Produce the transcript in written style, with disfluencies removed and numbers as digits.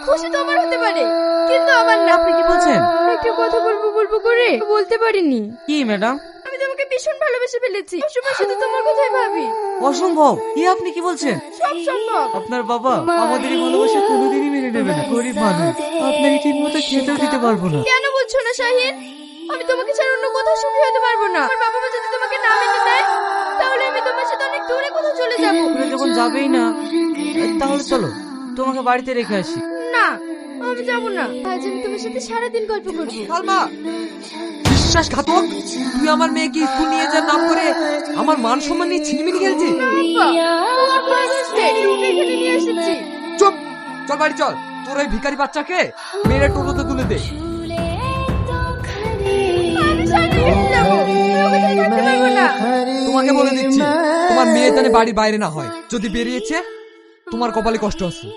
খুশি তো আমার হতে পারে, কিন্তু আমার না। আপনি কি বলছেন? একটা কথা বলবো করে বলতে পারিনি। কি ম্যাডাম? আমি তোমাকে ভীষণ ভালোবেসে ফেলেছি, সবসময় শুধু তোমার কথাই ভাবি। অসম্ভব, কি আপনি কি বলছেন? সব সম্ভব। আপনার বাবা আমাদের এই ভালোবাসা কোনোদিনই মেনে নেবে না। গরিব মানুষ, আপনাকে ঠিক মতো খেতেও দিতে পারবো না। কেন বলছো না শাহিন? আমি তোমাকে ছাড়া অন্য কোথাও সুখী হতে পারবো না। আমার বাবা মা যদি তোমাকে না মেনে নেয়, তাহলে আমি তোমার সাথে অনেক দূরে কোথাও চলে যাবো। তুমি যখন যাবেই না, তাহলে চলো তোমাকে বাড়িতে রেখে আসি। না, আমি যাবো না। আজ আমি তোমার সাথে সারাদিন গল্প করবো। সালমা, বিশ্বাসঘাতক! তুই আমার মেয়েকে স্কুল নিয়ে যাওয়ার নাম করে আমার মান সম্মান নিয়ে ছিনিমিনি খেলছিস। আব্বা, ও আমার ক্লাস আসছে, ওকে এখানে নিয়ে এসেছি। চুপ, চল বাড়ি চল। তোর ওই ভিখারি বাচ্চাকে মেরে টোটোতে তুলে দে। আমি শাহিনকে নিয়ে যাবো, আমি ওকে ছেড়ে থাকতে পারবো না। তোমাকে বলে দিচ্ছি, তোমার মেয়ে জানে বাড়ি বাইরে না হয়। যদি বেরিয়েছে, তোমার কপালে কষ্ট আছে।